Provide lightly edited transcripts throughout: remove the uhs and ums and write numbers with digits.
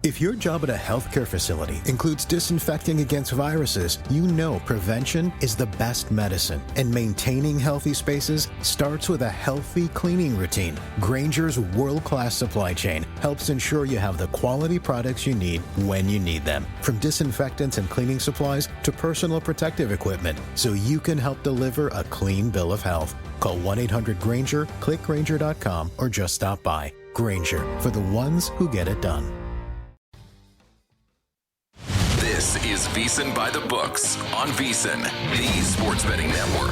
If your job at a healthcare facility includes disinfecting against viruses, you know prevention is the best medicine. And maintaining healthy spaces starts with a healthy cleaning routine. Grainger's world-class supply chain helps ensure you have the quality products you need when you need them. From disinfectants and cleaning supplies to personal protective equipment, so you can help deliver a clean bill of health. Call 1-800-GRAINGER, click Grainger.com, or just stop by. Grainger, for the ones who get it done. This is VSiN By The Books on VSiN, the sports betting network.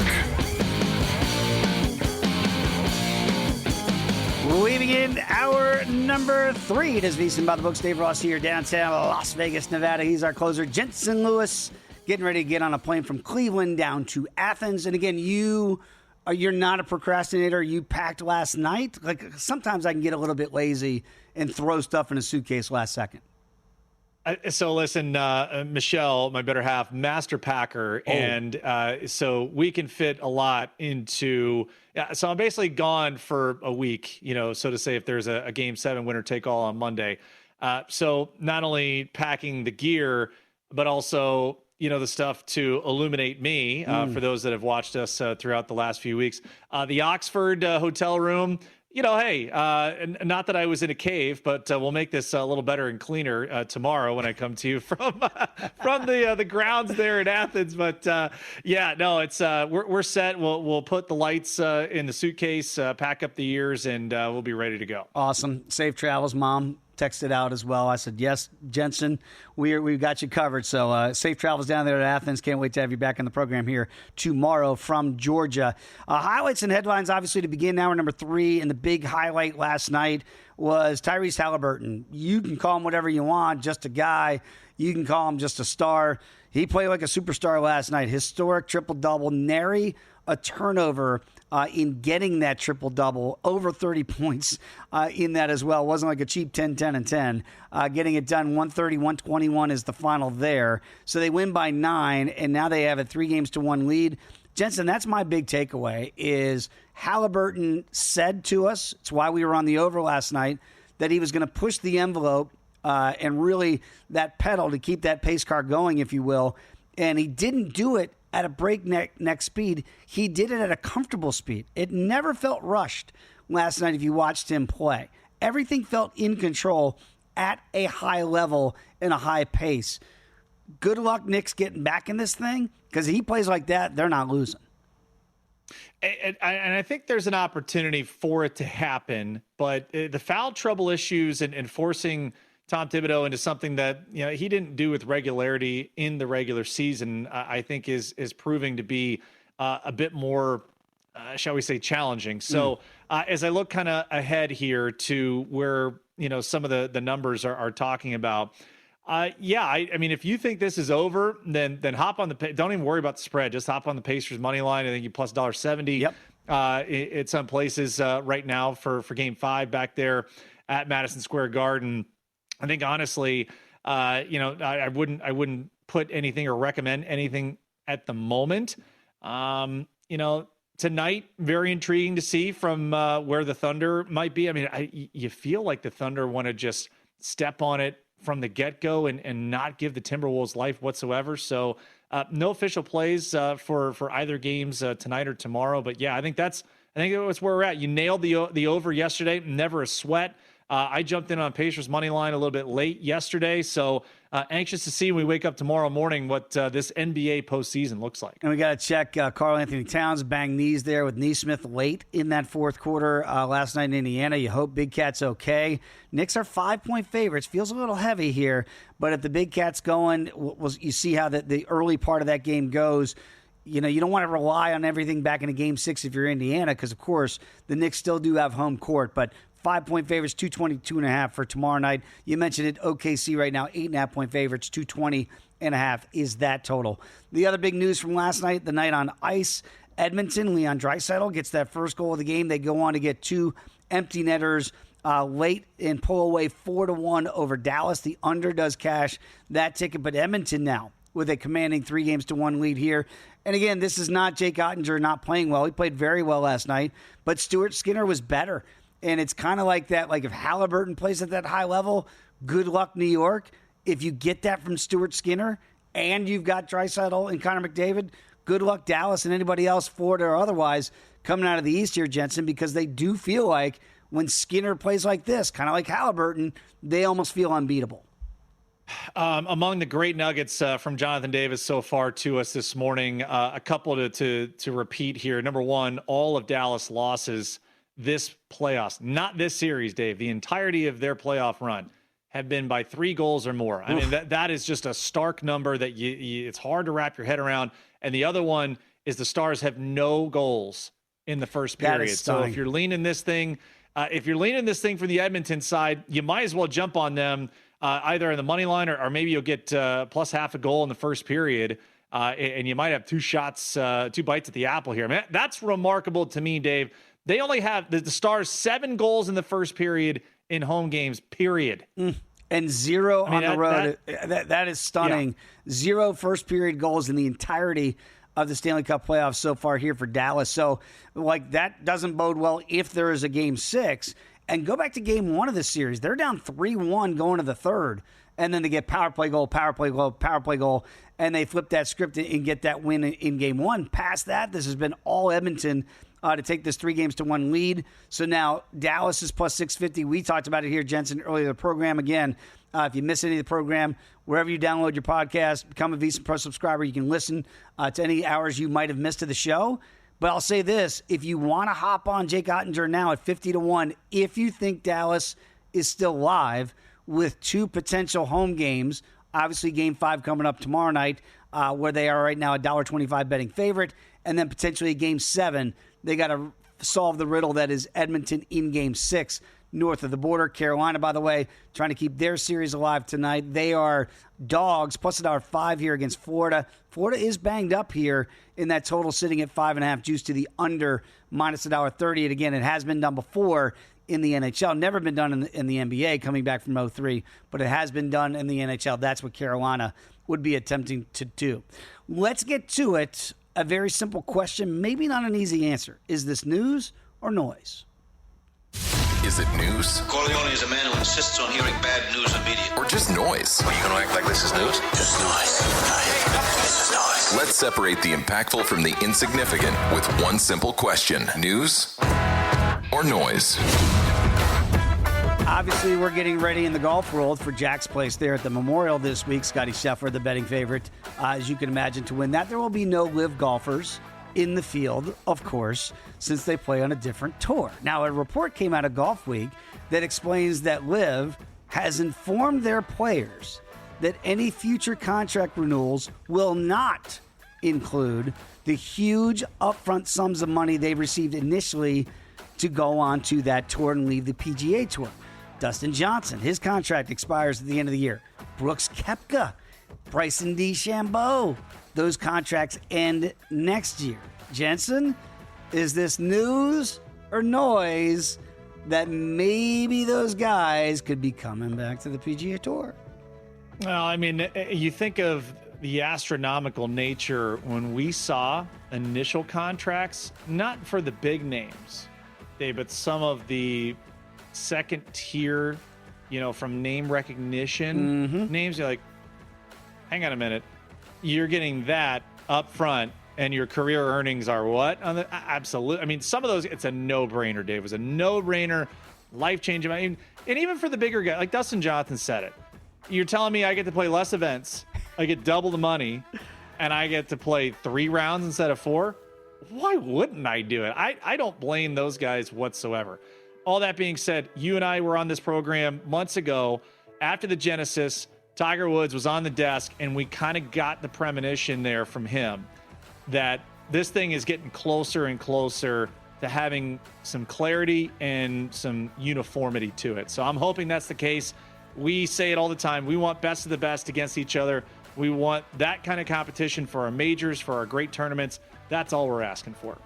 We begin hour number 3. It is VSiN By The Books. Dave Ross here, downtown Las Vegas, Nevada. He's our closer, Jensen Lewis, getting ready to get on a plane from Cleveland down to Athens. And again, you're not a procrastinator. You packed last night. Like, sometimes I can get a little bit lazy and throw stuff in a suitcase last second. So listen, Michelle, my better half, master packer. And so we can fit a lot into, so I'm basically gone for a week, so to say, if there's a game 7 winner take all on Monday. So not only packing the gear, but also, the stuff to illuminate me, for those that have watched us throughout the last few weeks. The Oxford hotel room, hey, not that I was in a cave, but we'll make this a little better and cleaner tomorrow when I come to you from the grounds there in Athens. But it's we're set. We'll put the lights in the suitcase, pack up the ears, and we'll be ready to go. Awesome. Safe travels, Mom. Texted out as well. I said, yes, Jensen, we've got you covered. So safe travels down there at Athens. Can't wait to have you back in the program here tomorrow from Georgia. Highlights and headlines, obviously, to begin hour number 3. And the big highlight last night was Tyrese Halliburton. You can call him whatever you want, just a guy. You can call him just a star. He played like a superstar last night. Historic triple-double, nary a turnover in getting that triple-double, over 30 points in that as well. It wasn't like a cheap 10, 10, and 10. Getting it done, 130-121 is the final there. So they win by 9, and now they have a 3-1 lead. Jensen, that's my big takeaway, is Halliburton said to us, it's why we were on the over last night, that he was going to push the envelope and really that pedal to keep that pace car going, if you will. And he didn't do it at a breakneck speed. He did it at a comfortable speed. It never felt rushed last night if you watched him play. Everything felt in control at a high level and a high pace. Good luck Knicks getting back in this thing, because he plays like that, they're not losing. And I think there's an opportunity for it to happen, but the foul trouble issues and forcing Tom Thibodeau into something that he didn't do with regularity in the regular season, I think is proving to be a bit more, shall we say, challenging. So as I look kind of ahead here to where some of the numbers are talking about, I mean, if you think this is over, then hop on don't even worry about the spread. Just hop on the Pacers money line. I think you plus $1.70. Yep. At some places right now for game 5 back there at Madison Square Garden. I think honestly, I wouldn't put anything or recommend anything at the moment. Tonight, very intriguing to see from where the Thunder might be. I mean, you feel like the Thunder want to just step on it from the get-go and not give the Timberwolves life whatsoever. So no official plays for either games tonight or tomorrow. But yeah, I think that's where we're at. You nailed the over yesterday. Never a sweat. I jumped in on Pacers money line a little bit late yesterday, so anxious to see when we wake up tomorrow morning what this NBA postseason looks like. And we got to check Karl Anthony Towns banged knees there with Neesmith late in that fourth quarter last night in Indiana. You hope Big Cat's okay. Knicks are 5-point favorites. Feels a little heavy here, but if the Big Cat's going, you see how the early part of that game goes. You don't want to rely on everything back into Game 6 if you're Indiana, because, of course, the Knicks still do have home court, but 5-point favorites, 222.5 for tomorrow night. You mentioned it, OKC right now, 8.5-point favorites, 220.5 is that total. The other big news from last night, the night on ice, Edmonton, Leon Draisaitl gets that first goal of the game. They go on to get 2 empty netters late and pull away 4-1 over Dallas. The under does cash that ticket, but Edmonton now with a commanding 3-1 lead here. And again, this is not Jake Ottinger not playing well. He played very well last night, but Stuart Skinner was better. And it's kind of like that, like if Halliburton plays at that high level, Good luck, New York. If you get that from Stuart Skinner and you've got Draisaitl and Connor McDavid, good luck, Dallas, and anybody else, Florida or otherwise, coming out of the East here, Jensen, because they do feel like when Skinner plays like this, kind of like Halliburton, they almost feel unbeatable. Among the great nuggets from Jonathan Davis so far to us this morning, a couple to repeat here. Number one, all of Dallas' losses this playoffs, not this series, Dave, the entirety of their playoff run have been by 3 goals or more. I mean, that is just a stark number that it's hard to wrap your head around. And the other one is the Stars have no goals in the first period. So if you're leaning this thing, from the Edmonton side, you might as well jump on them either in the money line or maybe you'll get plus half a goal in the first period. And you might have 2 shots, 2 bites at the apple here. I mean, that's remarkable to me, Dave. They only have the Stars 7 goals in the first period in home games, period. And 0 on the road. That is stunning. Yeah. 0 first period goals in the entirety of the Stanley Cup playoffs so far here for Dallas. So, that doesn't bode well if there is a game 6. And go back to game 1 of this series. They're down 3-1 going to the third. And then they get power play goal, and they flip that script and get that win in game 1. Past that, this has been all Edmonton to take this 3-1 lead. So now Dallas is plus 650. We talked about it here, Jensen, earlier in the program. Again, if you miss any of the program, wherever you download your podcast, become a VSiN Pro subscriber. You can listen to any hours you might have missed of the show. But I'll say this, if you want to hop on Jake Ottinger now at 50-1, if you think Dallas is still live with 2 potential home games, obviously game 5 coming up tomorrow night, where they are right now a $1.25 betting favorite, and then potentially game 7, they got to solve the riddle that is Edmonton in game 6 north of the border. Carolina, by the way, trying to keep their series alive tonight. They are dogs, plus $1.05 here against Florida. Florida is banged up here in that total, sitting at 5.5, juice to the under, minus $1.30. And again, it has been done before in the NHL. Never been done in the NBA, coming back from 2003, but it has been done in the NHL. That's what Carolina would be attempting to do. Let's get to it. A very simple question, maybe not an easy answer. Is this news or noise? Is it news? Corleone is a man who insists on hearing bad news immediately. Or just noise? Are you going to act like this is news? Just noise. This is noise. Let's separate the impactful from the insignificant with one simple question. News or noise? Obviously, we're getting ready in the golf world for Jack's Place there at the Memorial this week. Scotty Scheffler, the betting favorite, as you can imagine, to win that. There will be no live golfers in the field, of course, since they play on a different tour. Now, a report came out of Golf Week that explains that LIV has informed their players that any future contract renewals will not include the huge upfront sums of money they received initially to go on to that tour and leave the PGA Tour. Dustin Johnson, his contract expires at the end of the year. Brooks Koepka, Bryson DeChambeau, those contracts end next year. Jensen, is this news or noise that maybe those guys could be coming back to the PGA Tour? Well, I mean, you think of the astronomical nature when we saw initial contracts, not for the big names, Dave, but some of the second tier, from name recognition names. You're like, hang on a minute, you're getting that up front and your career earnings are what? Absolutely. I mean, some of those, it's a no-brainer, Dave. It was a no-brainer, life-changing. I mean, and even for the bigger guy, like Dustin Johnson said it, you're telling me I get to play less events, I get double the money, and I get to play 3 rounds instead of 4? Why wouldn't I do it? I don't blame those guys whatsoever. All that being said, you and I were on this program months ago after the Genesis. Tiger Woods was on the desk, and we kind of got the premonition there from him that this thing is getting closer and closer to having some clarity and some uniformity to it. So I'm hoping that's the case. We say it all the time. We want best of the best against each other. We want that kind of competition for our majors, for our great tournaments. That's all we're asking for.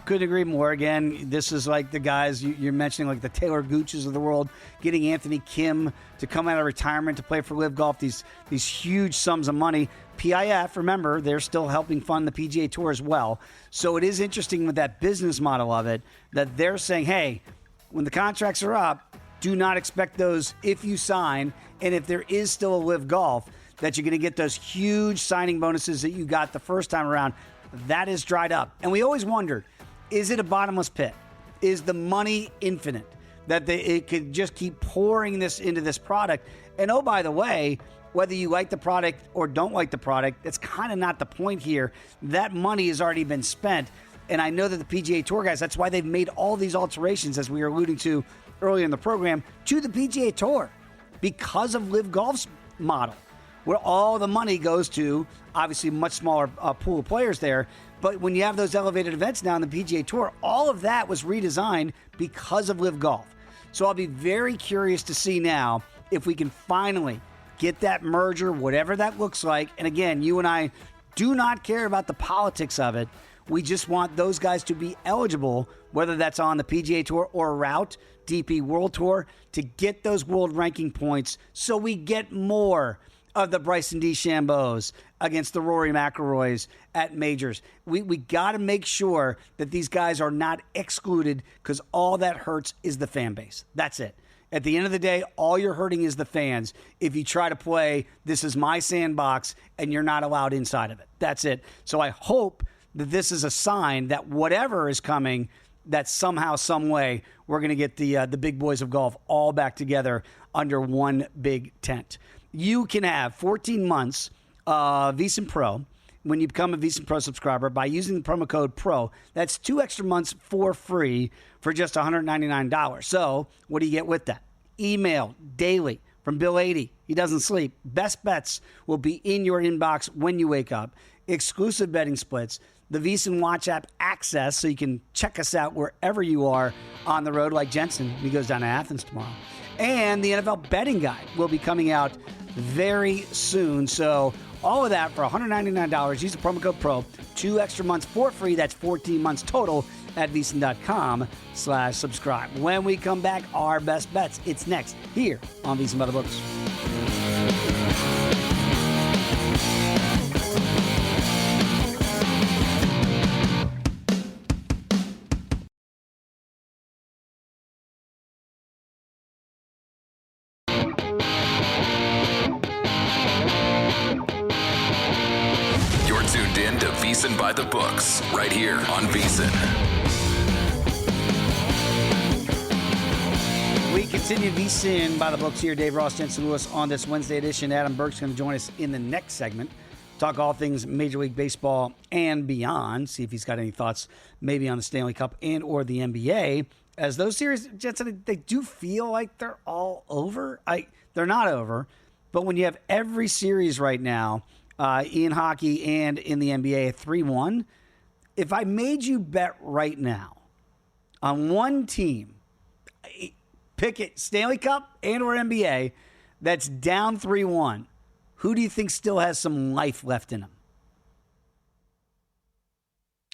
Couldn't agree more. Again, this is like the guys you're mentioning, like the Taylor Gooches of the world, getting Anthony Kim to come out of retirement to play for LIV Golf, these huge sums of money. PIF, remember, they're still helping fund the PGA Tour as well. So it is interesting with that business model of it, that they're saying, hey, when the contracts are up, do not expect those if you sign, And if there is still a live golf, that you're going to get those huge signing bonuses that you got the first time around, that is dried up. And we always wondered, is it a bottomless pit? Is the money infinite? That it could just keep pouring this into this product. And oh, by the way, whether you like the product or don't like the product, that's kind of not the point here. That money has already been spent. And I know that the PGA Tour guys, that's why they've made all these alterations, as we were alluding to earlier in the program, to the PGA Tour because of Live Golf's model, where all the money goes to, obviously, much smaller pool of players there. But when you have those elevated events now in the PGA Tour, all of that was redesigned because of Live Golf. So I'll be very curious to see now if we can finally get that merger, whatever that looks like. And again, you and I do not care about the politics of it. We just want those guys to be eligible, whether that's on the PGA Tour or route, DP World Tour, to get those world ranking points so we get more of the Bryson DeChambeaus against the Rory McIlroys at majors. We got to make sure that these guys are not excluded, because all that hurts is the fan base. That's it. At the end of the day, all you're hurting is the fans if you try to play, this is my sandbox, and you're not allowed inside of it. That's it. So I hope that this is a sign that whatever is coming, that somehow, some way, we're going to get the big boys of golf all back together under one big tent. You can have 14 months of VSiN Pro when you become a VSiN Pro subscriber by using the promo code PRO. That's 2 extra months for free for just $199. So what do you get with that? Email daily from Bill 80. He doesn't sleep. Best bets will be in your inbox when you wake up. Exclusive betting splits. The VSiN Watch app access, so you can check us out wherever you are on the road, like Jensen. He goes down to Athens tomorrow. And the NFL betting guide will be coming out very soon. So all of that for $199. Use the promo code PRO. 2 extra months for free. That's 14 months total at VSiN.com/subscribe. When we come back, our best bets. It's next here on VSiN By The Books. VSiN By The Books, right here on VSiN. We continue VSiN By The Books here. Dave Ross, Jensen Lewis on this Wednesday edition. Adam Burke's going to join us in the next segment. Talk all things Major League Baseball and beyond. See if he's got any thoughts maybe on the Stanley Cup and or the NBA. As those series, Jensen, they do feel like they're all over. They're not over. But when you have every series right now, in hockey and in the NBA, 3-1. If I made you bet right now on one team, pick it, Stanley Cup and or NBA, that's down 3-1, who do you think still has some life left in them?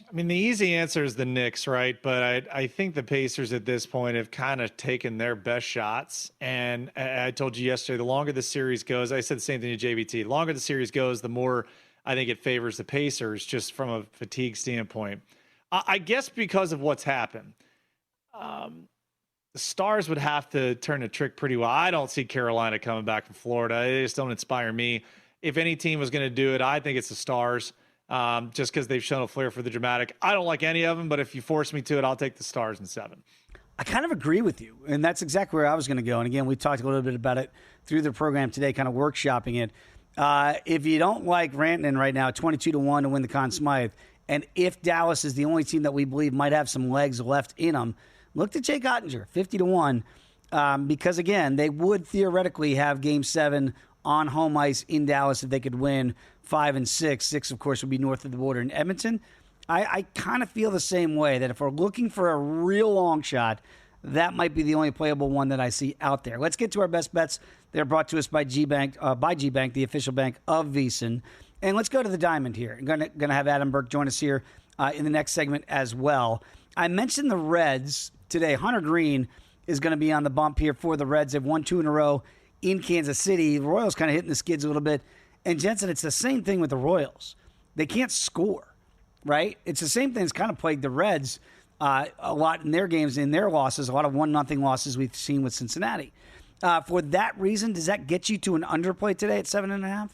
I mean, the easy answer is the Knicks, right? But I think the Pacers at this point have kind of taken their best shots. And I told you yesterday, the longer the series goes, I said the same thing to JVT, the longer the series goes, the more I think it favors the Pacers just from a fatigue standpoint. I guess because of what's happened, the Stars would have to turn the trick pretty well. I don't see Carolina coming back from Florida. They just don't inspire me. If any team was going to do it, I think it's the Stars. Just because they've shown a flair for the dramatic. I don't like any of them, but if you force me to it, I'll take the Stars in 7. I kind of agree with you, and that's exactly where I was going to go. And again, we talked a little bit about it through the program today, kind of workshopping it. If you don't like Rantanen right now, 22-1 to win the Conn Smythe, and if Dallas is the only team that we believe might have some legs left in them, look to Jake Ottinger, 50-1, because again, they would theoretically have Game 7 on home ice in Dallas if they could win 5 and 6. 6, of course, would be north of the border in Edmonton. I kind of feel the same way, that if we're looking for a real long shot, that might be the only playable one that I see out there. Let's get to our best bets. They're brought to us by GBank, the official bank of VSiN. And let's go to the diamond here. I'm going to have Adam Burke join us here in the next segment as well. I mentioned the Reds today. Hunter Green is going to be on the bump here for the Reds. They've won 2 in a row in Kansas City. The Royals kind of hitting the skids a little bit. And Jensen, it's the same thing with the Royals. They can't score, right? It's the same thing that's kind of plagued the Reds a lot in their games, in their losses, a lot of 1-0 losses we've seen with Cincinnati. For that reason, does that get you to an underplay today at 7.5?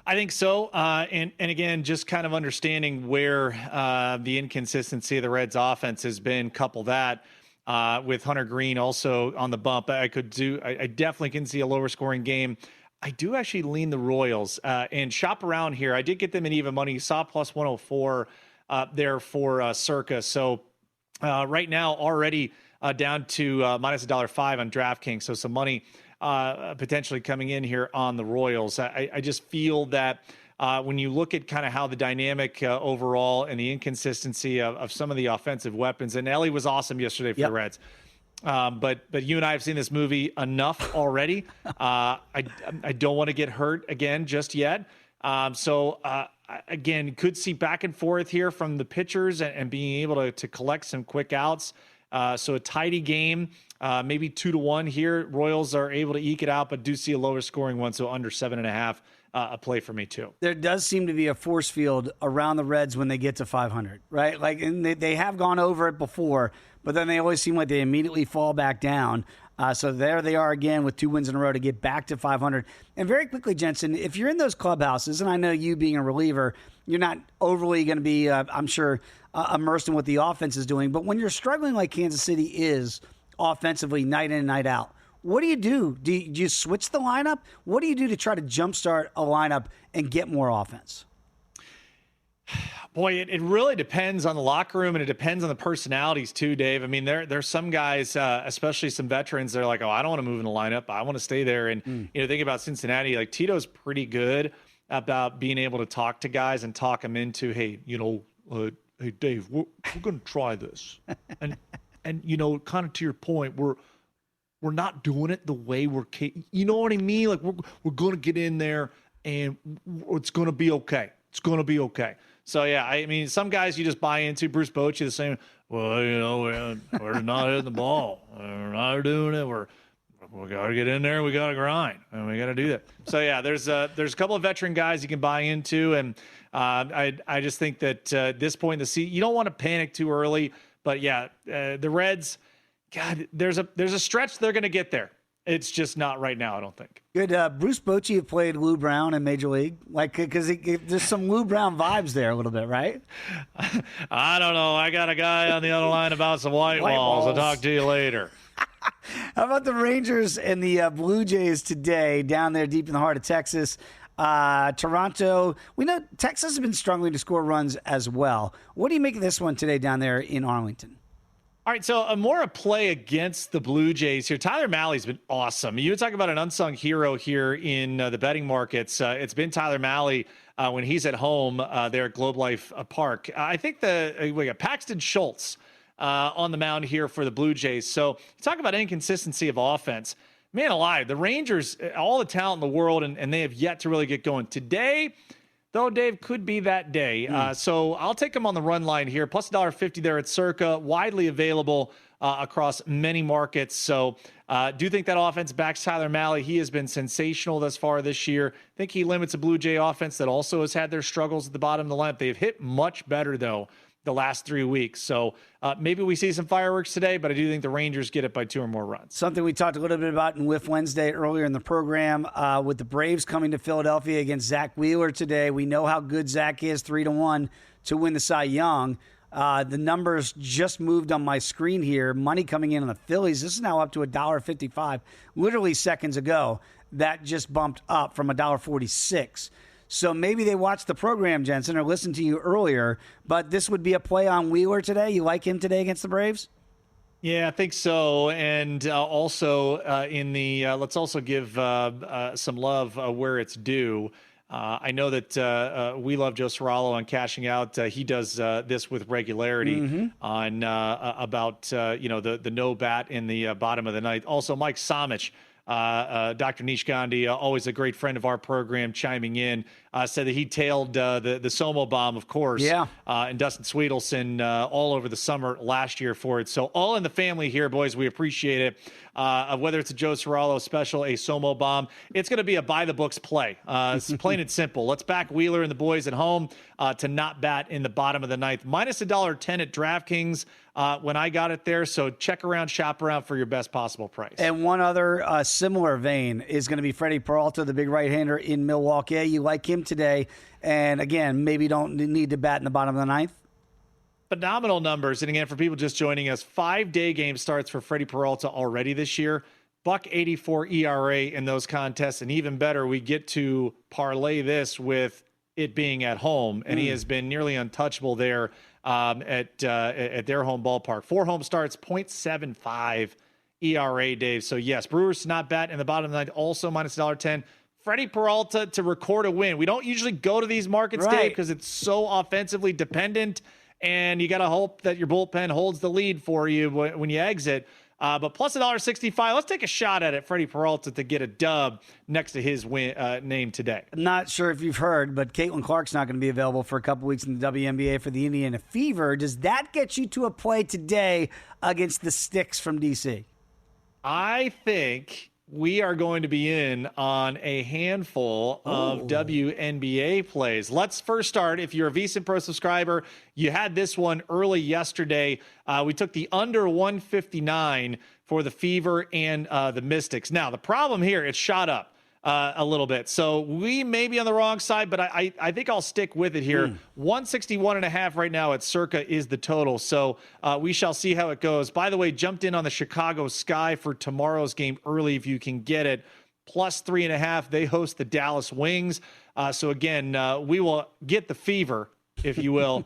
I think so. And again, just kind of understanding where the inconsistency of the Reds offense has been, couple that with Hunter Green also on the bump. I definitely can see a lower scoring game. I do actually lean the Royals and shop around here. I did get them in even money. You saw plus 104 there for Circa. So right now already down to minus $1.05 on DraftKings. So some money potentially coming in here on the Royals. I just feel that when you look at kind of how the dynamic overall and the inconsistency of some of the offensive weapons, and Ellie was awesome yesterday for the Reds. But you and I have seen this movie enough already. I don't want to get hurt again just yet. So again, could see back and forth here from the pitchers and being able to collect some quick outs. So a tidy game, maybe 2-1 here. Royals are able to eke it out, but do see a lower scoring one. So under 7.5, a play for me too. There does seem to be a force field around the Reds when they get to 500, right? Like, and they have gone over it before, but then they always seem like they immediately fall back down. So there they are again with 2 wins in a row to get back to 500. And very quickly, Jensen, if you're in those clubhouses, and I know you being a reliever, you're not overly going to be, I'm sure, immersed in what the offense is doing. But when you're struggling like Kansas City is offensively night in and night out, what do you do? Do you switch the lineup? What do you do to try to jumpstart a lineup and get more offense? Boy, it really depends on the locker room, and it depends on the personalities too, Dave. I mean, there's some guys, especially some veterans, they're like, oh, I don't want to move in the lineup. I want to stay there. And, think about Cincinnati. Like, Tito's pretty good about being able to talk to guys and talk them into, hey, hey, Dave, we're going to try this. And kind of to your point, we're not doing it the way you know what I mean? Like, we're going to get in there and it's going to be okay. It's going to be okay. So, yeah, I mean, some guys you just buy into. Bruce Bochy, the same. Well, we're not hitting the ball. We're not doing it. We got to get in there. We got to grind, and we got to do that. So, yeah, there's a couple of veteran guys you can buy into, and I just think that at this point in the season, you don't want to panic too early. But, yeah, the Reds, God, there's a stretch they're going to get there. It's just not right now, I don't think. Good. Bruce Bochy have played Lou Brown in Major League? Like, because there's some Lou Brown vibes there a little bit, right? I don't know. I got a guy on the other line about some white walls. I'll talk to you later. How about the Rangers and the Blue Jays today down there deep in the heart of Texas? Toronto, we know Texas has been struggling to score runs as well. What do you make of this one today down there in Arlington? All right, so a play against the Blue Jays here. Tyler Mahle's been awesome. You talk about an unsung hero here in the betting markets. It's been Tyler Mahle when he's at home there at Globe Life Park. I think we got Paxton Schultz on the mound here for the Blue Jays. So you talk about inconsistency of offense. Man alive, the Rangers, all the talent in the world, and they have yet to really get going. Today, though, Dave, could be that day. So I'll take them on the run line here. Plus $1.50 there at Circa. Widely available across many markets. So do think that offense backs Tyler Mahle. He has been sensational thus far this year. I think he limits a Blue Jay offense that also has had their struggles at the bottom of the lineup. They've hit much better, though, the last 3 weeks. So maybe we see some fireworks today, but I do think the Rangers get it by 2 or more runs. Something we talked a little bit about in Whiff Wednesday earlier in the program with the Braves coming to Philadelphia against Zach Wheeler today. We know how good Zach is, 3-1 to win the Cy Young. The numbers just moved on my screen here. Money coming in on the Phillies. This is now up to $1.55. Literally seconds ago, that just bumped up from $1.46. So maybe they watched the program, Jensen, or listened to you earlier, but this would be a play on Wheeler today. You like him today against the Braves? Yeah, I think so. And also in the let's also give some love where it's due. I know that we love Joe Sorallo on cashing out. He does this with regularity on about the no bat in the bottom of the ninth. Also, Mike Samich. Dr. Nish Gandhi, always a great friend of our program, chiming in, said that he tailed the Somo bomb, of course, and Dustin Sweetelson all over the summer last year for it. So all in the family here, boys. We appreciate it. Whether it's a Joe Sorallo special, a Somo bomb, it's going to be a by the books play. It's plain and simple. Let's back Wheeler and the boys at home to not bat in the bottom of the ninth. Minus $1.10 at DraftKings. when I got it there. So check around, shop around for your best possible price. And one other similar vein is going to be Freddie Peralta, the big right-hander in Milwaukee. You like him today. And, again, maybe don't need to bat in the bottom of the ninth. Phenomenal numbers. And, again, for people just joining us, 5-day game starts for Freddie Peralta already this year. .84 ERA in those contests. And even better, we get to parlay this with it being at home. And he has been nearly untouchable there at their home ballpark. 4 home starts, .75 ERA, Dave. So, yes, Brewers not bat in the bottom of the ninth, also minus $1.10. Freddie Peralta to record a win. We don't usually go to these markets, Dave, because it's so offensively dependent, and you got to hope that your bullpen holds the lead for you when you exit. But plus $1.65. Let's take a shot at it, Freddie Peralta, to get a dub next to his name today. Not sure if you've heard, but Caitlin Clark's not going to be available for a couple weeks in the WNBA for the Indiana Fever. Does that get you to a play today against the Sticks from D.C.? I think we are going to be in on a handful of WNBA plays. Let's first start. If you're a VSiN Pro subscriber, you had this one early yesterday. We took the under 159 for the Fever and the Mystics. Now, the problem here, it's shot up a little bit. So we may be on the wrong side, but I think I'll stick with it here. 161.5 right now at circa is the total. So we shall see how it goes. By the way, jumped in on the Chicago Sky for tomorrow's game early if you can get it. Plus 3.5. They host the Dallas Wings. So again, we will get the Fever, if you will,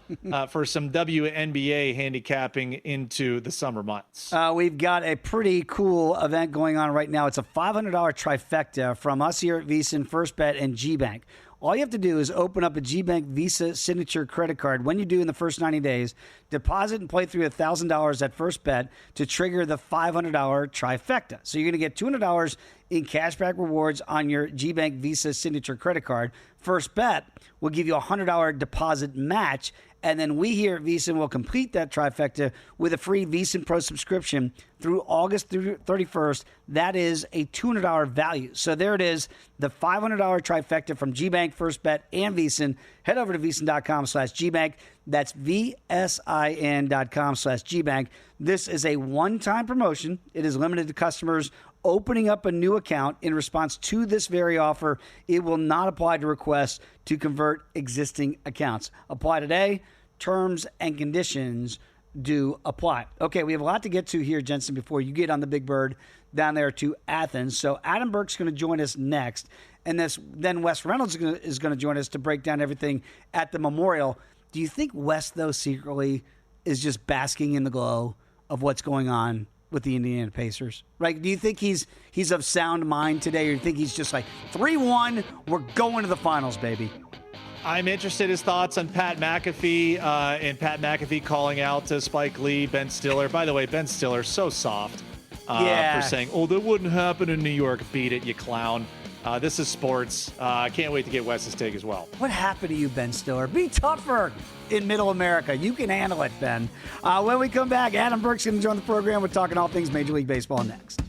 for some WNBA handicapping into the summer months. We've got a pretty cool event going on right now. It's a $500 trifecta from us here at VSiN, First Bet, and GBank. All you have to do is open up a GBank Visa Signature credit card. When you do in the first 90 days, deposit and play through $1,000 at First Bet to trigger the $500 trifecta. So you're going to get $200 in cashback rewards on your GBank Visa Signature credit card. First Bet will give you a $100 deposit match, and then we here at VSiN will complete that trifecta with a free VSiN Pro subscription through August 31st. That is a $200 value. So there it is, the $500 trifecta from GBank, First Bet, and VSiN. Head over to VSiN.com/GBank. That's VSIN.com/GBank. This is a one-time promotion. It is limited to customers opening up a new account in response to this very offer. It will not apply to requests to convert existing accounts. Apply today. Terms and conditions do apply. Okay, we have a lot to get to here, Jensen, before you get on the Big Bird down there to Athens. So Adam Burke's going to join us next, and then Wes Reynolds is going to join us to break down everything at the Memorial. Do you think Wes, though, secretly is just basking in the glow of what's going on with the Indiana Pacers? Right? Do you think he's of sound mind today, or do you think he's just like 3-1, we're going to the finals, baby? I'm interested in his thoughts on Pat McAfee and Pat McAfee calling out to Spike Lee, Ben Stiller. By the way, Ben Stiller, so soft for saying, that wouldn't happen in New York. Beat it, you clown. This is sports. I can't wait to get Wes's take as well. What happened to you, Ben Stiller? Be tougher in Middle America. You can handle it, Ben. When we come back, Adam Burke's going to join the program. We're talking all things Major League Baseball next.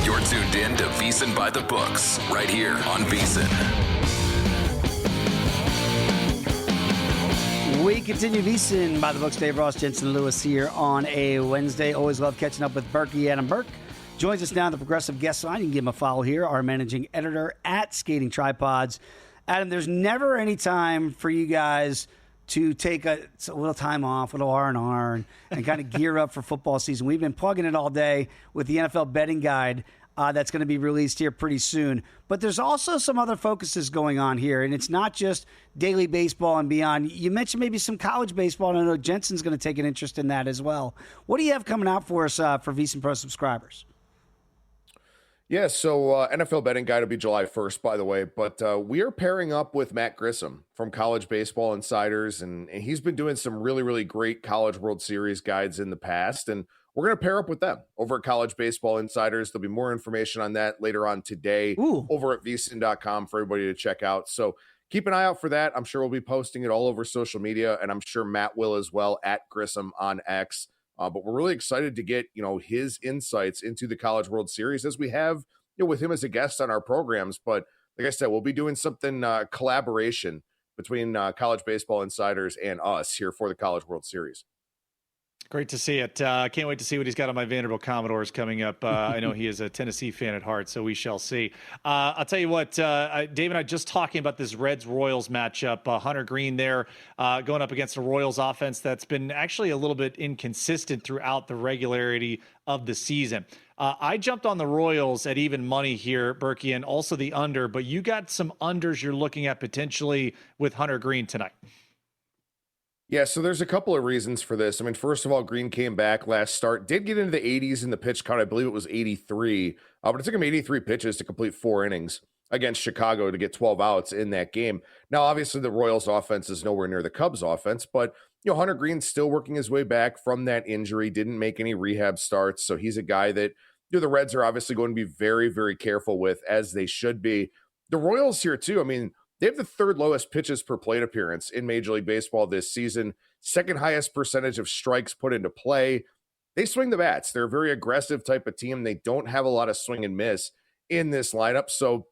You're tuned in to VSiN By The Books, right here on VSiN. We continue VSiN By The Books. Dave Ross, Jensen Lewis here on a Wednesday. Always love catching up with Burke. Adam Burke joins us now on the Progressive Guest Line. You can give him a follow here, our managing editor at Skating Tripods. Adam, there's never any time for you guys to take a little time off, a little R&R, and kind of gear up for football season. We've been plugging it all day with the NFL betting guide that's going to be released here pretty soon. But there's also some other focuses going on here, and it's not just daily baseball and beyond. You mentioned maybe some college baseball, and I know Jensen's going to take an interest in that as well. What do you have coming out for us for VSiN Pro subscribers? Yeah, so NFL betting guide will be July 1st, by the way, but we are pairing up with Matt Grissom from College Baseball Insiders, and he's been doing some really, really great College World Series guides in the past, and we're going to pair up with them over at College Baseball Insiders. There'll be more information on that later on today over at VSiN.com for everybody to check out. So keep an eye out for that. I'm sure we'll be posting it all over social media, and I'm sure Matt will as well at Grissom on X. But we're really excited to get, his insights into the College World Series as we have, with him as a guest on our programs. But like I said, we'll be doing something collaboration between college baseball insiders and us here for the College World Series. Great to see it. Can't wait to see what he's got on my Vanderbilt Commodores coming up. I know he is a Tennessee fan at heart, so we shall see. I'll tell you what, Dave and I just talking about this Reds-Royals matchup. Hunter Green there going up against a Royals offense that's been actually a little bit inconsistent throughout the regularity of the season. I jumped on the Royals at even money here, Berkey, and also the under, but you got some unders you're looking at potentially with Hunter Green tonight. Yeah, so there's a couple of reasons for this. I mean, first of all, Green came back last start, did get into the 80s in the pitch count. I believe it was 83, but it took him 83 pitches to complete 4 innings against Chicago to get 12 outs in that game. Now, obviously, the Royals offense is nowhere near the Cubs offense, but Hunter Green's still working his way back from that injury, didn't make any rehab starts, so he's a guy that the Reds are obviously going to be very, very careful with, as they should be. The Royals here, too, I mean, they have the 3rd lowest pitches per plate appearance in Major League Baseball this season, 2nd highest percentage of strikes put into play. They swing the bats. They're a very aggressive type of team. They don't have a lot of swing and miss in this lineup. So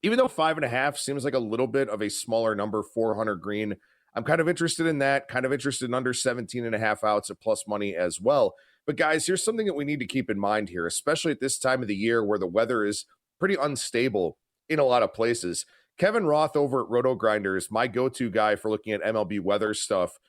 even though 5.5 seems like a little bit of a smaller number for Hunter Green, I'm kind of interested in that, kind of interested in under 17.5 outs at plus money as well. But guys, here's something that we need to keep in mind here, especially at this time of the year where the weather is pretty unstable in a lot of places. Kevin Roth over at Roto Grinders, my go-to guy for looking at MLB weather stuff,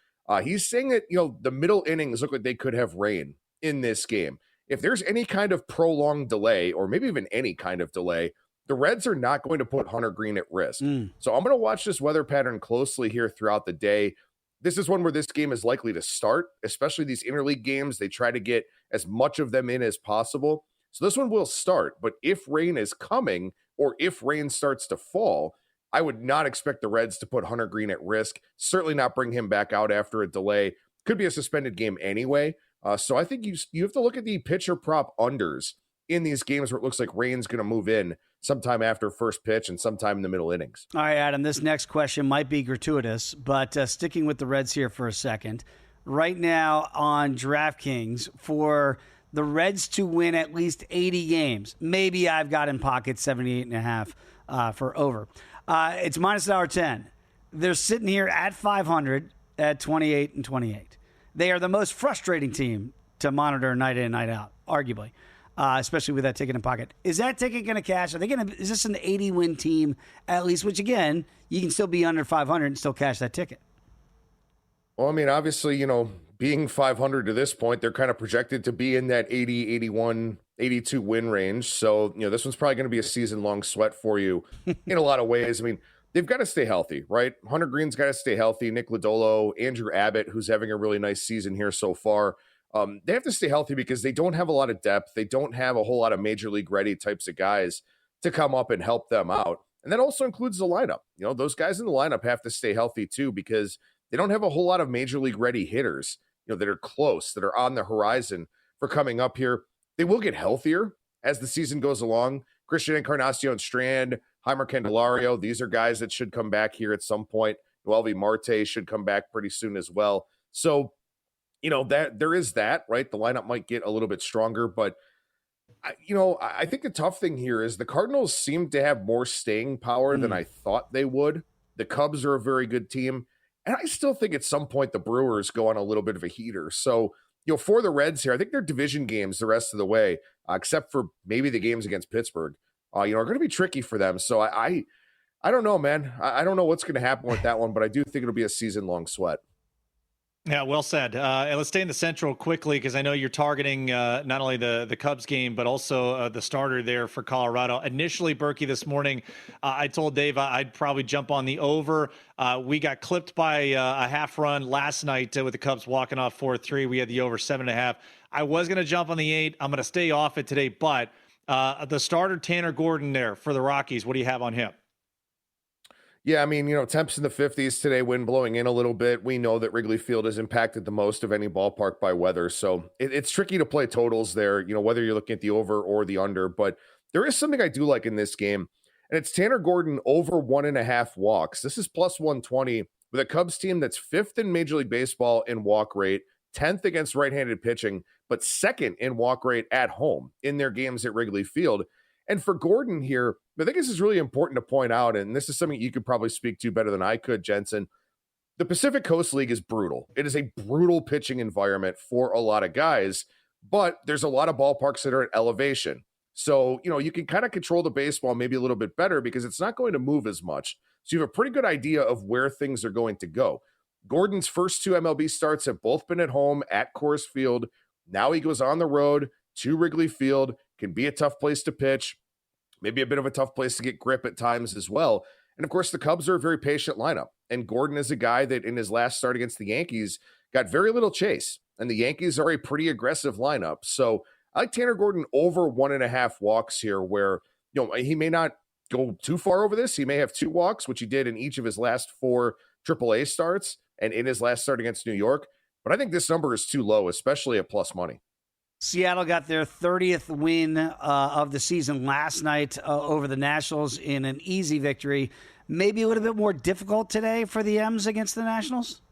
he's saying that, the middle innings look like they could have rain in this game. If there's any kind of prolonged delay, or maybe even any kind of delay, the Reds are not going to put Hunter Green at risk. So I'm going to watch this weather pattern closely here throughout the day. This is one where this game is likely to start, especially these interleague games. They try to get as much of them in as possible. So this one will start, but if rain is coming, or if rain starts to fall, I would not expect the Reds to put Hunter Green at risk. Certainly not bring him back out after a delay. Could be a suspended game anyway. So I think you have to look at the pitcher prop unders in these games where it looks like rain's going to move in sometime after first pitch and sometime in the middle innings. All right, Adam, this next question might be gratuitous, but sticking with the Reds here for a second. Right now on DraftKings, for the Reds to win at least 80 games, maybe I've got in pocket 78.5 for over. It's minus $1.10. They're sitting here at 500 at 28-28. They are the most frustrating team to monitor night in, night out, arguably, especially with that ticket in pocket. Is that ticket going to cash? Is this an 80-win team at least? Which, again, you can still be under 500 and still cash that ticket. Well, I mean, obviously, being 500 to this point, they're kind of projected to be in that 80, 81, 82 win range. So, this one's probably going to be a season-long sweat for you in a lot of ways. I mean, they've got to stay healthy, right? Hunter Green's got to stay healthy. Nick Lodolo, Andrew Abbott, who's having a really nice season here so far. They have to stay healthy because they don't have a lot of depth. They don't have a whole lot of major league ready types of guys to come up and help them out. And that also includes the lineup. Those guys in the lineup have to stay healthy too, because they don't have a whole lot of major league ready hitters, that are close, that are on the horizon for coming up here. They will get healthier as the season goes along. Christian Encarnacion Strand, Heimer Candelario, these are guys that should come back here at some point. Noelvi Marte should come back pretty soon as well. So, that there is that, right? The lineup might get a little bit stronger, but I think the tough thing here is the Cardinals seem to have more staying power than I thought they would. The Cubs are a very good team. And I still think at some point the Brewers go on a little bit of a heater. So, for the Reds here, I think their division games the rest of the way, except for maybe the games against Pittsburgh, are going to be tricky for them. So I don't know, man. I don't know what's going to happen with that one, but I do think it'll be a season-long sweat. Yeah, well said. And let's stay in the Central quickly, because I know you're targeting not only the Cubs game, but also the starter there for Colorado. Initially, Berkey, this morning, I told Dave I'd probably jump on the over. We got clipped by a half run last night with the Cubs walking off 4-3. We had the over 7.5. I was going to jump on the 8. I'm going to stay off it today, but the starter, Tanner Gordon there for the Rockies, what do you have on him? Yeah, I mean, temps in the 50s today, wind blowing in a little bit. We know that Wrigley Field is impacted the most of any ballpark by weather. So it's tricky to play totals there, whether you're looking at the over or the under. But there is something I do like in this game, and it's Tanner Gordon over 1.5 walks. This is plus 120 with a Cubs team that's 5th in Major League Baseball in walk rate, 10th against right-handed pitching, but 2nd in walk rate at home in their games at Wrigley Field. And for Gordon here, I think this is really important to point out, and this is something you could probably speak to better than I could, Jensen. The Pacific Coast League is brutal. It is a brutal pitching environment for a lot of guys, but there's a lot of ballparks that are at elevation. So, you can kind of control the baseball maybe a little bit better because it's not going to move as much. So you have a pretty good idea of where things are going to go. Gordon's first 2 MLB starts have both been at home at Coors Field. Now he goes on the road to Wrigley Field, can be a tough place to pitch, maybe a bit of a tough place to get grip at times as well. And of course, the Cubs are a very patient lineup. And Gordon is a guy that in his last start against the Yankees got very little chase. And the Yankees are a pretty aggressive lineup. So I like Tanner Gordon over 1.5 walks here, where he may not go too far over this. He may have 2 walks, which he did in each of his last 4 AAA starts and in his last start against New York. But I think this number is too low, especially at plus money. Seattle got their 30th win of the season last night over the Nationals in an easy victory. Maybe a little bit more difficult today for the M's against the Nationals?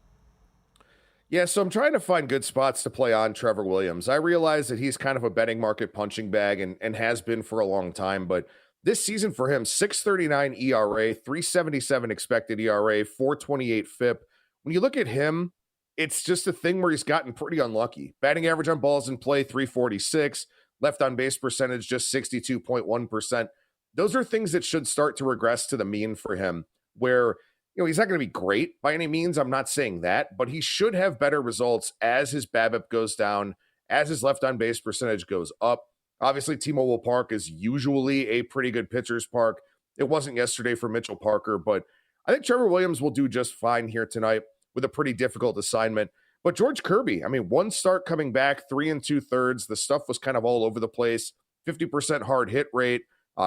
Yeah, so I'm trying to find good spots to play on Trevor Williams. I realize that he's kind of a betting market punching bag and has been for a long time, but this season for him, 6.39 ERA, 3.77 expected ERA, 4.28 FIP. When you look at him, it's just a thing where he's gotten pretty unlucky. Batting average on balls in play, 346. Left on base percentage, just 62.1%. Those are things that should start to regress to the mean for him, where he's not going to be great by any means. I'm not saying that, but he should have better results as his BABIP goes down, as his left on base percentage goes up. Obviously, T-Mobile Park is usually a pretty good pitcher's park. It wasn't yesterday for Mitchell Parker, but I think Trevor Williams will do just fine here tonight with a pretty difficult assignment. But George Kirby, 1 start coming back, 3 2/3. The stuff was kind of all over the place. 50% hard hit rate,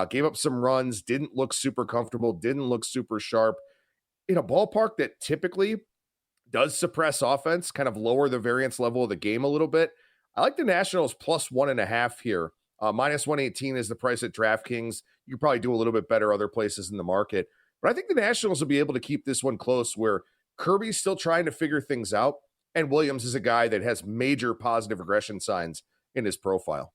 gave up some runs, didn't look super comfortable, didn't look super sharp. In a ballpark that typically does suppress offense, kind of lower the variance level of the game a little bit, I like the Nationals plus 1.5 here. Minus 118 is the price at DraftKings. You could probably do a little bit better other places in the market. But I think the Nationals will be able to keep this one close, where Kirby's still trying to figure things out, and Williams is a guy that has major positive regression signs in his profile.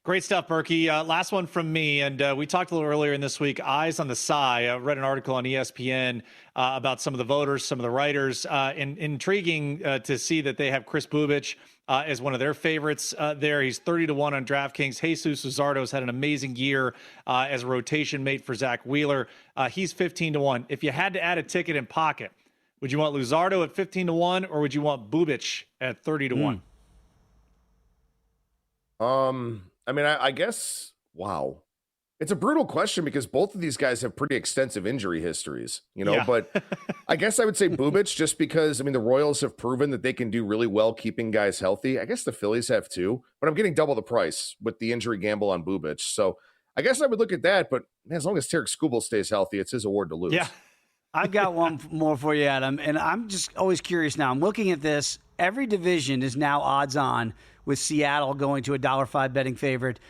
Great stuff, Burke. Last one from me, and we talked a little earlier in this week, Eyes on the Side. I read an article on ESPN about some of the voters, some of the writers, and intriguing to see that they have Chris Bubich as one of their favorites there. He's 30-1 on DraftKings. Jesus Luzardo's had an amazing year as a rotation mate for Zach Wheeler. He's 15-1. If you had to add a ticket in pocket, would you want Luzardo at 15-1, or would you want Bubich at 30-1? I guess, wow. It's a brutal question because both of these guys have pretty extensive injury histories, Yeah. But I guess I would say Bubich just because, the Royals have proven that they can do really well keeping guys healthy. I guess the Phillies have too, but I'm getting double the price with the injury gamble on Bubich. So I guess I would look at that, but as long as Tarek Skubal stays healthy, it's his award to lose. Yeah. I've got one more for you, Adam, and I'm just always curious now. I'm looking at this. Every division is now odds on, with Seattle going to a $1.05 betting favorite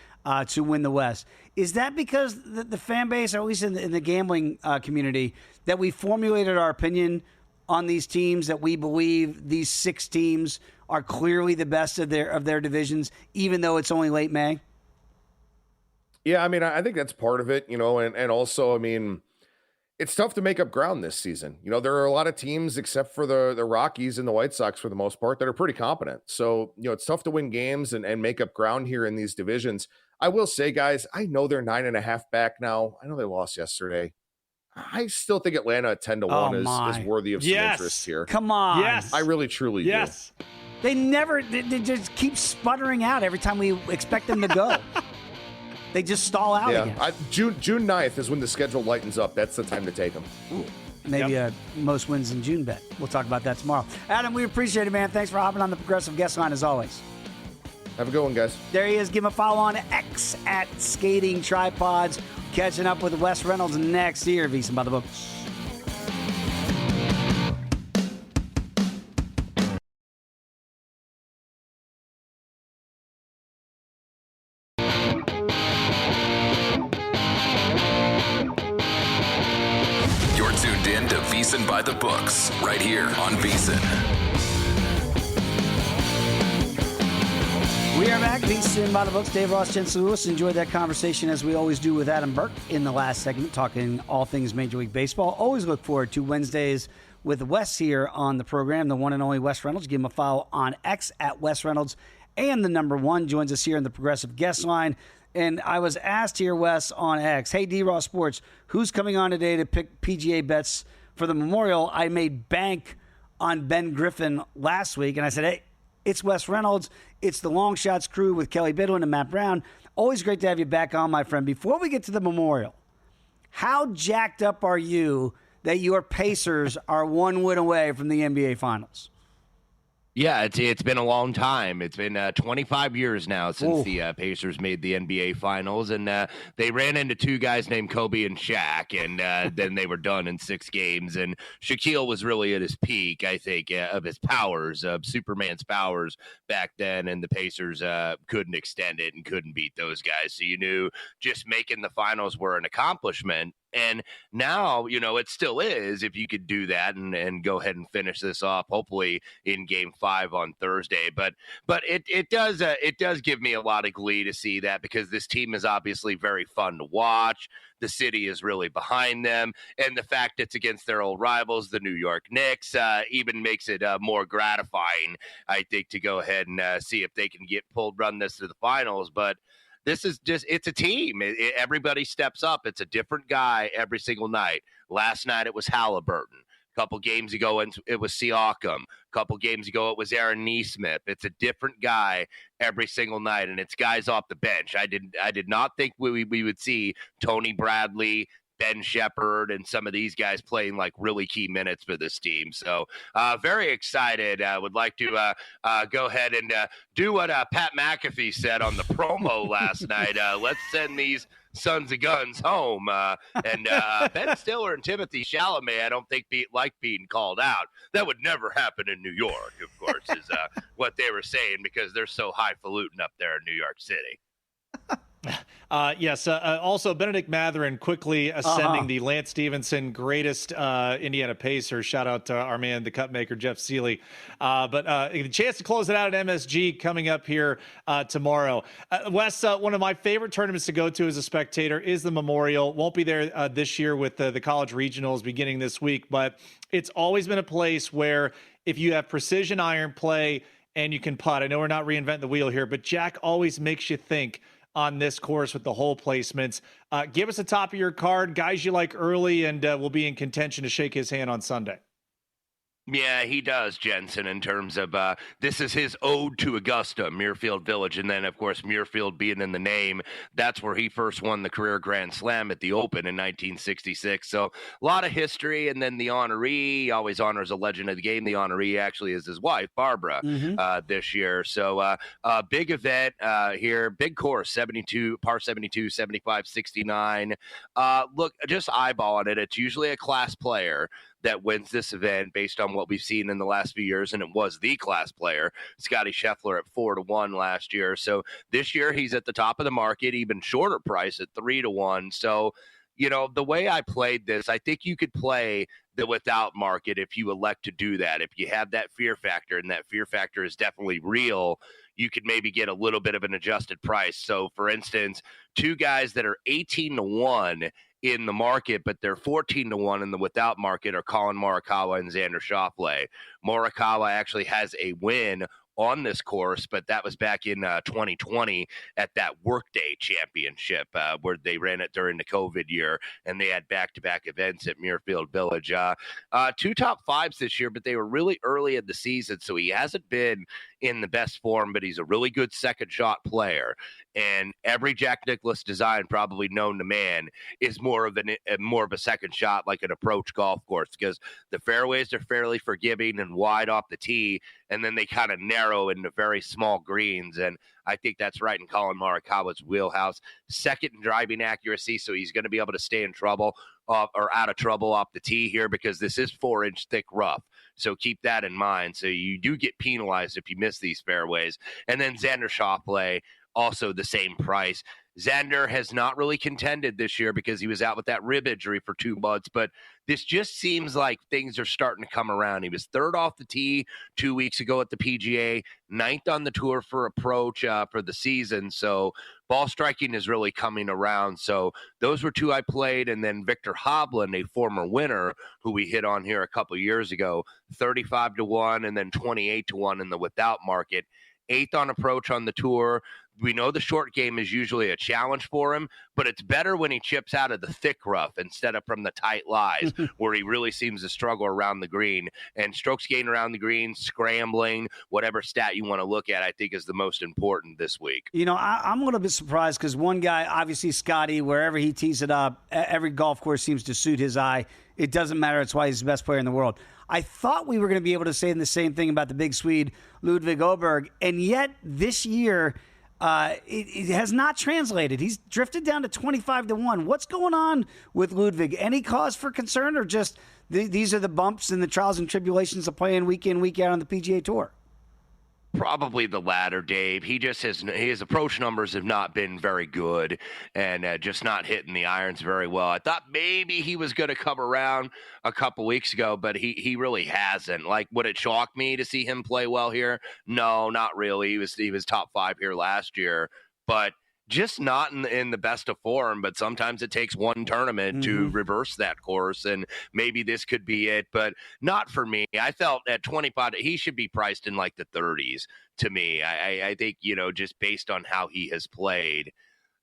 to win the West. Is that because the fan base, or at least in the gambling community, that we formulated our opinion on these teams, that we believe these 6 teams are clearly the best of their divisions, even though it's only late May? Yeah, I think that's part of it, and also, it's tough to make up ground this season. There are a lot of teams, except for the Rockies and the White Sox for the most part, that are pretty competent. So, it's tough to win games and make up ground here in these divisions. I will say, guys, I know they're 9.5 back now. I know they lost yesterday. I still think Atlanta at 10-1 is worthy of some interest here. Come on. Yes. I really, truly do. They just keep sputtering out every time we expect them to go. They just stall out again. June 9th is when the schedule lightens up. That's the time to take them. Ooh, maybe a most wins in June bet. We'll talk about that tomorrow. Adam, we appreciate it, man. Thanks for hopping on the Progressive Guest Line as always. Have a good one, guys. There he is. Give him a follow on X at Skating Tripods. Catching up with Wes Reynolds next here, VSiN By The Books. Tuned in to VSiN By The Books, right here on VSiN. We are back. VSiN By The Books. Dave Ross, Jensen Lewis. Enjoyed that conversation as we always do with Adam Burke in the last segment, talking all things Major League Baseball. Always look forward to Wednesdays with Wes here on the program, the one and only Wes Reynolds. Give him a follow on X at Wes Reynolds. And the number one joins us here in the Progressive Guest Line. And I was asked here, Wes, on X, hey, D-Ross Sports, who's coming on today to pick PGA bets for the Memorial? I made bank on Ben Griffin last week, and I said, hey, it's Wes Reynolds. It's the Long Shots crew with Kelly Bidwin and Matt Brown. Always great to have you back on, my friend. Before we get to the Memorial, how jacked up are you that your Pacers are one win away from the NBA Finals? Yeah, it's been a long time. It's been 25 years now since the Pacers made the NBA Finals, and they ran into two guys named Kobe and Shaq, and then they were done in 6 games. And Shaquille was really at his peak, I think, of his powers, of Superman's powers back then, and the Pacers couldn't extend it and couldn't beat those guys. So you knew just making the finals were an accomplishment. And now, it still is, if you could do that and go ahead and finish this off, hopefully in Game 5 on Thursday. But it does give me a lot of glee to see that, because this team is obviously very fun to watch. The city is really behind them, and the fact it's against their old rivals, the New York Knicks, even makes it more gratifying, I think, to go ahead and see if they can run this to the finals. But this is it's a team. Everybody steps up. It's a different guy every single night. Last night it was Halliburton. A couple games ago it was Siakam. A couple games ago it was Aaron Nesmith. It's a different guy every single night, and it's guys off the bench. I did not think we would see Tony Bradley, Ben Shepherd, and some of these guys playing like really key minutes for this team. So very excited. Would like to go ahead and do what Pat McAfee said on the promo last night. Let's send these sons of guns home. And Ben Stiller and Timothy Chalamet, I don't think like being called out. That would never happen in New York, of course, is what they were saying, because they're so highfalutin up there in New York City. Yes. Also, Benedict Mathurin quickly ascending the Lance Stevenson greatest Indiana Pacer. Shout out to our man, the cup maker, Jeff Seeley. But a chance to close it out at MSG coming up here tomorrow. Wes, one of my favorite tournaments to go to as a spectator is the Memorial. Won't be there this year with the college regionals beginning this week, but it's always been a place where if you have precision iron play and you can putt, I know we're not reinventing the wheel here, but Jack always makes you think on this course with the hole placements. Give us the top of your card, guys you like early, and we'll be in contention to shake his hand on Sunday. Yeah, he does, Jensen, in terms of this is his ode to Augusta, Muirfield Village. And then, of course, Muirfield being in the name, that's where he first won the career Grand Slam at the Open in 1966. So a lot of history. And then the honoree, he always honors a legend of the game. The honoree actually is his wife, Barbara, this year. So big event here, big course, 72, par 72, 75, 69. Look, just eyeballing it. It's usually a class player that wins this event based on what we've seen in the last few years, and it was the class player, Scotty Scheffler, at 4-1 last year. So this year he's at the top of the market, even shorter price at 3-1. So, the way I played this, I think you could play the without market if you elect to do that. If you have that fear factor, and that fear factor is definitely real, you could maybe get a little bit of an adjusted price. So, for instance, two guys that are 18-1 in the market, but they're 14-1 in the without market are Colin Morikawa and Xander Schauffele. Morikawa actually has a win on this course, but that was back in 2020 at that Workday Championship where they ran it during the COVID year, and they had back-to-back events at Muirfield Village. Two top fives this year, but they were really early in the season, so he hasn't been in the best form, but he's a really good second shot player. And every Jack Nicklaus design, probably known to man, is more of a second shot, like an approach golf course, because the fairways are fairly forgiving and wide off the tee, and then they kind of narrow into very small greens. And I think that's right in Colin Morikawa's wheelhouse. Second in driving accuracy, so he's going to be able to stay in trouble or out of trouble off the tee here, because this is 4-inch thick rough. So keep that in mind. So you do get penalized if you miss these fairways. And then Xander Schauffele, also the same price. Xander has not really contended this year because he was out with that rib injury for 2 months, but this just seems like things are starting to come around. He was third off the tee 2 weeks ago at the PGA, ninth on the tour for approach for the season. So ball striking is really coming around. So those were 2 I played. And then Victor Hovland, a former winner who we hit on here a couple years ago, 35-1 and then 28-1 in the without market. 8th on approach on the tour. We know the short game is usually a challenge for him, but it's better when he chips out of the thick rough instead of from the tight lies, where he really seems to struggle around the green. And strokes gained around the green, scrambling, whatever stat you want to look at, I think is the most important this week. You know, I'm a little bit surprised because one guy, obviously Scotty, wherever he tees it up, every golf course seems to suit his eye. It doesn't matter. It's why he's the best player in the world. I thought we were going to be able to say the same thing about the big Swede, Ludwig Åberg, and yet this year it has not translated. He's drifted down to 25-1. What's going on with Ludwig? Any cause for concern, or just these are the bumps and the trials and tribulations of playing week in, week out on the PGA Tour? Probably the latter, Dave. He just his approach numbers have not been very good, and just not hitting the irons very well. I thought maybe he was going to come around a couple weeks ago, but he really hasn't. Like, would it shock me to see him play well here? No, not really. He was top 5 here last year, but just not in the best of form. But sometimes it takes one tournament to reverse that course, and maybe this could be it, but not for me. I felt at 25, he should be priced in like the 30s to me. I think, just based on how he has played.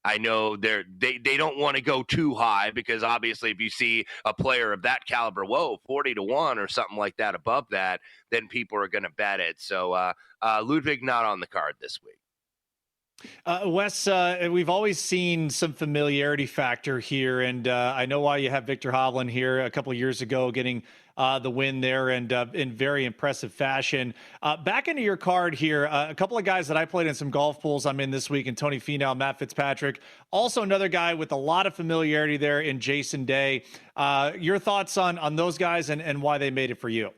I know they don't want to go too high, because obviously if you see a player of that caliber, 40-1 or something like that above that, then people are going to bet it. So Ludwig not on the card this week. Wes, we've always seen some familiarity factor here, and I know why you have Victor Hovland here a couple of years ago getting the win there, and in very impressive fashion. Back into your card here, a couple of guys that I played in some golf pools I'm in this week, and Tony Finau, Matt Fitzpatrick. Also another guy with a lot of familiarity there in Jason Day. Your thoughts on those guys and why they made it for you?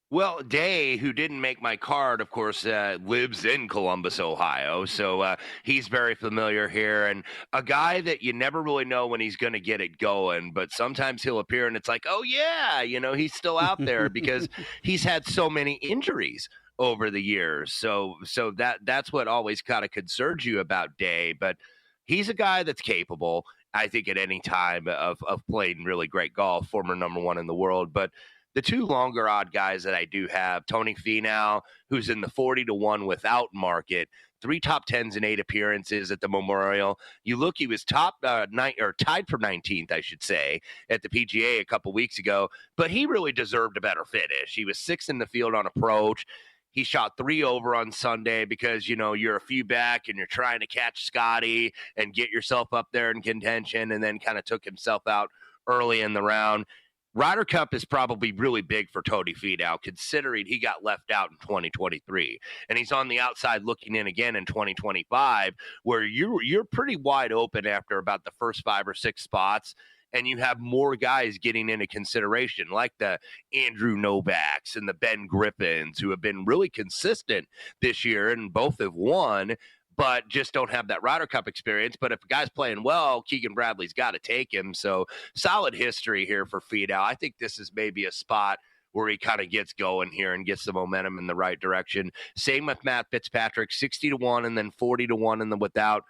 Well, Day, who didn't make my card, of course, lives in Columbus, Ohio. So he's very familiar here, and a guy that you never really know when he's going to get it going. But sometimes he'll appear and it's like, oh, yeah, he's still out there because he's had so many injuries over the years. So that's what always kind of concerns you about Day. But he's a guy that's capable, I think, at any time of playing really great golf, former number 1 in the world. But the 2 longer odd guys that I do have, Tony Finau, who's in the 40-1 without market, 3 top 10s and 8 appearances at the Memorial. You look, he was tied for 19th, I should say, at the PGA a couple weeks ago, but he really deserved a better finish. He was 6th in the field on approach. He shot 3 over on Sunday because, you're a few back and you're trying to catch Scotty and get yourself up there in contention, and then kind of took himself out early in the round. Ryder Cup is probably really big for Tony Finau, considering he got left out in 2023. And he's on the outside looking in again in 2025, where you're pretty wide open after about the first 5 or 6 spots. And you have more guys getting into consideration, like the Andrew Novaks and the Ben Griffins, who have been really consistent this year, and both have won, but just don't have that Ryder Cup experience. But if a guy's playing well, Keegan Bradley's got to take him. So solid history here for Finau. I think this is maybe a spot where he kind of gets going here and gets the momentum in the right direction. Same with Matt Fitzpatrick, 60-1 and then 40-1 in the without.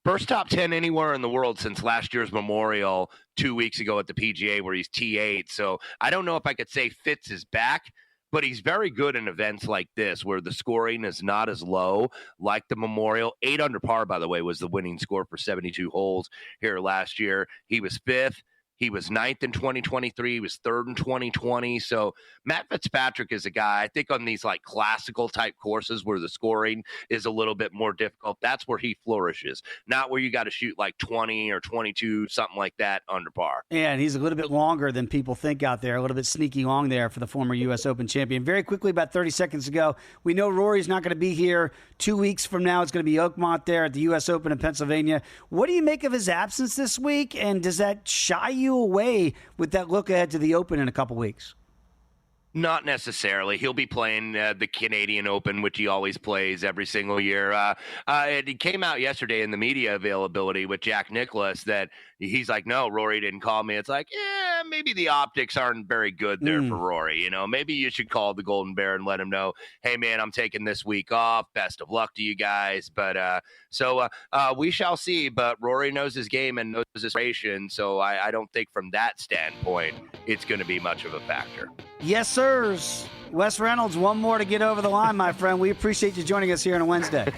First top 10 anywhere in the world since last year's Memorial 2 weeks ago at the PGA, where he's T8. So I don't know if I could say Fitz is back, but he's very good in events like this where the scoring is not as low, like the Memorial. 8 under par, by the way, was the winning score for 72 holes here last year. He was 5th. He was 9th in 2023. He was 3rd in 2020. So Matt Fitzpatrick is a guy, I think, on these like classical type courses where the scoring is a little bit more difficult. That's where he flourishes, not where you got to shoot like 20 or 22, something like that under par. Yeah, and he's a little bit longer than people think out there, a little bit sneaky long there for the former U.S. Open champion. Very quickly, about 30 seconds ago, we know Rory's not going to be here 2 weeks from now. It's going to be Oakmont there at the U.S. Open in Pennsylvania. What do you make of his absence this week, and does that shy you away with that look ahead to the Open in a couple weeks? Not necessarily. He'll be playing the Canadian Open, which he always plays every single year. It came out yesterday in the media availability with Jack Nicklaus that he's like, no, Rory didn't call me. It's like, yeah, maybe the optics aren't very good there for Rory. Maybe you should call the Golden Bear and let him know, hey, man, I'm taking this week off. Best of luck to you guys. But so we shall see. But Rory knows his game and knows his situation. So I don't think from that standpoint it's going to be much of a factor. Yes, sirs. Wes Reynolds, one more to get over the line, my friend. We appreciate you joining us here on a Wednesday.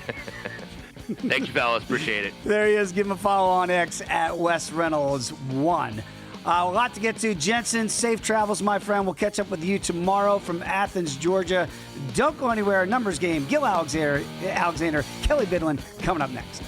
Thank you, fellas. Appreciate it. There he is. Give him a follow on X at Wes Reynolds 1. A lot to get to. Jensen, safe travels, my friend. We'll catch up with you tomorrow from Athens, Georgia. Don't go anywhere. Numbers game. Gil Alexander, Kelly Bidlin coming up next.